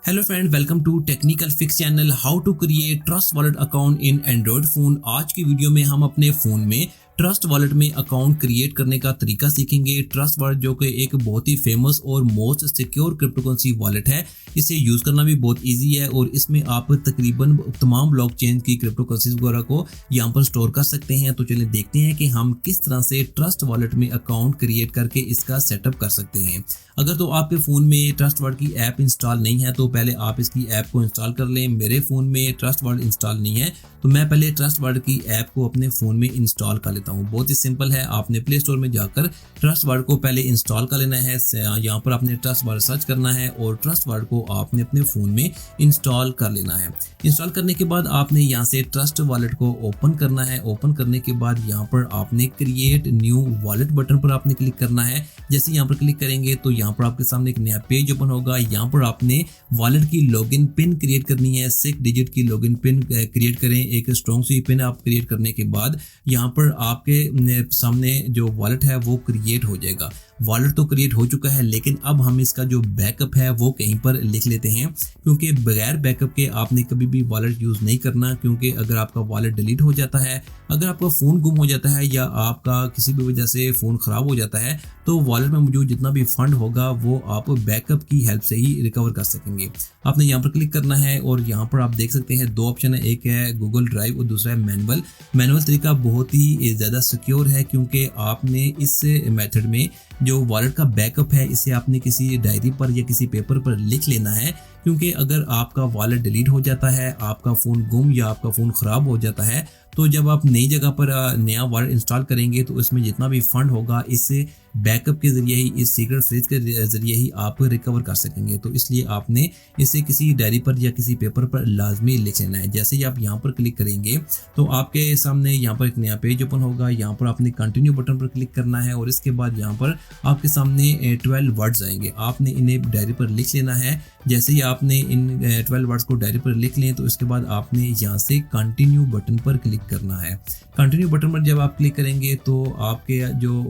Hello friend, welcome to technical fix channel. How to create Trust Wallet account in Android phone. आज की video में हम अपने phone में ट्रस्ट वॉलेट में अकाउंट क्रिएट करने का तरीका सीखेंगे। ट्रस्ट वॉलेट जो कि एक बहुत ही फेमस और मोस्ट सिक्योर क्रिप्टोकरेंसी वॉलेट है, इसे यूज करना भी बहुत इजी है और इसमें आप तकरीबन तमाम ब्लॉकचेन की क्रिप्टोकरेंसीज वगैरह को यहाँ पर स्टोर कर सकते हैं। तो चलिए देखते हैं कि हम किस तरह से ट्रस्ट वॉलेट में अकाउंट क्रिएट करके इसका सेटअप कर सकते हैं। अगर तो आपके फ़ोन में ट्रस्ट वॉलेट की ऐप इंस्टॉल नहीं है तो पहले आप इसकी ऐप को इंस्टॉल कर लें। मेरे फ़ोन में ट्रस्ट वॉलेट इंस्टॉल नहीं है तो मैं पहले ट्रस्ट वॉलेट की ऐप को अपने फ़ोन में इंस्टॉल कर लेता हूँ। बहुत ही सिंपल है, आपने प्ले स्टोर में जाकर ट्रस्ट वॉलेट को पहले इंस्टॉल कर लेना है। यहाँ पर आपने ट्रस्ट वॉलेट सर्च करना है और ट्रस्ट वॉलेट को आपने अपने फ़ोन में इंस्टॉल कर लेना है। इंस्टॉल करने के बाद आपने यहाँ से ट्रस्ट वॉलेट को ओपन करना है। ओपन करने के बाद यहाँ पर आपने क्रिएट न्यू वॉलेट बटन पर आपने क्लिक करना है। जैसे यहाँ पर क्लिक करेंगे तो यहाँ पर आपके सामने एक नया पेज ओपन होगा। यहाँ पर आपने वॉलेट की लॉगिन पिन क्रिएट करनी है। 6 डिजिट की लॉगिन पिन क्रिएट करें। एक स्ट्रॉन्ग सी पिन आप क्रिएट करने के बाद यहाँ पर आपके सामने जो वॉलेट है वो क्रिएट हो जाएगा। वॉलेट तो क्रिएट हो चुका है, लेकिन अब हम इसका जो बैकअप है वो कहीं पर लिख लेते हैं, क्योंकि बगैर बैकअप के आपने कभी भी वॉलेट यूज़ नहीं करना। क्योंकि अगर आपका वॉलेट डिलीट हो जाता है, अगर आपका फ़ोन गुम हो जाता है या आपका किसी भी वजह से फ़ोन ख़राब हो जाता है तो वॉलेट में मौजूद जितना भी फंड होगा वो आप बैकअप की हेल्प से ही रिकवर कर सकेंगे। आपने यहाँ पर क्लिक करना है और यहाँ पर आप देख सकते हैं 2 ऑप्शन है, एक है गूगल ड्राइव और दूसरा है मैनुअल तरीका बहुत ही ज़्यादा सिक्योर है, क्योंकि आपने इस मेथड में जो वॉलेट का बैकअप है इसे आपने किसी डायरी पर या किसी पेपर पर लिख लेना है। क्योंकि अगर आपका वॉलेट डिलीट हो जाता है, आपका फ़ोन गुम या आपका फ़ोन ख़राब हो जाता है तो जब आप नई जगह पर नया वॉलेट इंस्टॉल करेंगे तो इसमें जितना भी फंड होगा इससे बैकअप के ज़रिए ही, इस सीक्रेट फ्रेज के ज़रिए ही आप रिकवर कर सकेंगे। तो इसलिए आपने इसे किसी डायरी पर या किसी पेपर पर लाजमी लिख लेना है। जैसे ही आप यहाँ पर क्लिक करेंगे तो आपके सामने यहाँ पर एक नया पेज ओपन होगा। यहाँ पर आपने कंटिन्यू बटन पर क्लिक करना है और इसके बाद यहाँ पर आपके सामने 12 वर्ड्स आएंगे। आपने इन्हें डायरी पर लिख लेना है। जैसे ही आपने इन 12 वर्ड्स को डायरी पर लिख लें तो इसके बाद आपने यहाँ से कंटिन्यू बटन पर क्लिक करना है। कंटिन्यू बटन पर जब आप क्लिक करेंगे तो आपके जो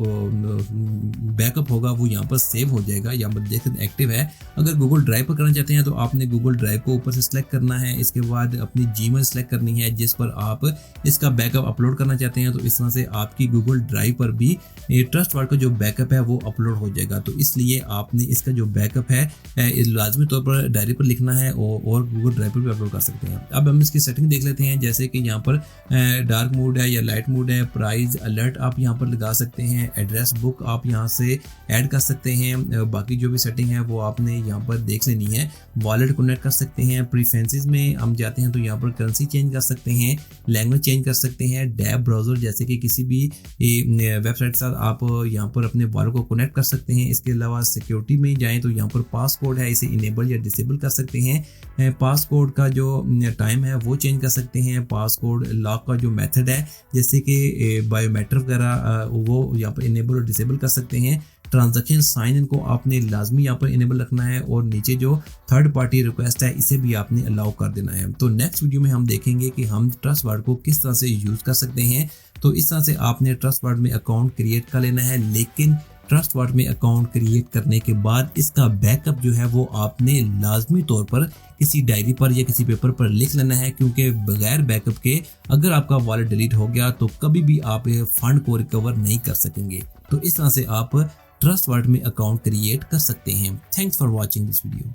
बैकअप होगा वो यहाँ पर सेव हो जाएगा। यहाँ पर देख सकते एक्टिव है। अगर गूगल ड्राइव पर करना चाहते हैं तो आपने गूगल ड्राइव को ऊपर से सिलेक्ट करना है। इसके बाद अपनी जीमेल सेलेक्ट करनी है जिस पर आप इसका बैकअप अपलोड करना चाहते हैं। तो इस तरह से आपकी गूगल ड्राइव पर भी ट्रस्ट वॉलेट का जो बैकअप है वो अपलोड हो जाएगा। तो इसलिए आपने इसका जो बैकअप है लाजमी तौर पर डायरी पर लिखना है और गूगल ड्राइव पर भी अपलोड कर सकते हैं। अब हम इसकी सेटिंग देख लेते हैं। जैसे कि यहाँ पर डार्क मोड है या लाइट मोड है, प्राइस अलर्ट आप यहाँ पर लगा सकते हैं, एड्रेस बुक आप यहाँ से ऐड कर सकते हैं। बाकी जो भी सेटिंग है वो आपने यहाँ पर देख लेनी है। वॉलेट कनेक्ट कर सकते हैं। प्रीफरेंसेस में हम जाते हैं तो यहाँ पर करेंसी चेंज कर सकते हैं, लैंग्वेज चेंज कर सकते हैं, टैब ब्राउजर जैसे कि किसी भी वेबसाइट के साथ आप यहाँ पर अपने वॉलेट को कनेक्ट कर सकते हैं। इसके अलावा सिक्योरिटी में जाएँ तो यहाँ पर पासकोड है, इसे इनेबल या डिसेबल कर सकते हैं। पासकोड का जो टाइम है वो चेंज कर सकते हैं। पासकोड लॉक का जो मेथड है जैसे कि बायोमेट्रिक वगैरह वो यहाँ पर इनेबल और डिसेबल कर सकते हैं। ट्रांजैक्शन साइन इन को आपने लाजमी यहाँ पर इनेबल रखना है और नीचे जो थर्ड पार्टी रिक्वेस्ट है इसे भी आपने अलाउ कर देना है। तो नेक्स्ट वीडियो में हम देखेंगे कि हम ट्रस्ट वॉलेट को किस तरह से यूज़ कर सकते हैं। तो इस तरह से आपने ट्रस्ट वॉलेट में अकाउंट क्रिएट कर लेना है, लेकिन ट्रस्ट वॉलेट में अकाउंट क्रिएट करने के बाद इसका बैकअप जो है वो आपने लाजमी तौर पर किसी डायरी पर या किसी पेपर पर लिख लेना है। क्योंकि बगैर बैकअप के अगर आपका वॉलेट डिलीट हो गया तो कभी भी आप फंड को रिकवर नहीं कर सकेंगे। तो इस तरह से आप ट्रस्ट वॉलेट में अकाउंट क्रिएट कर सकते हैं। Thanks for watching this video.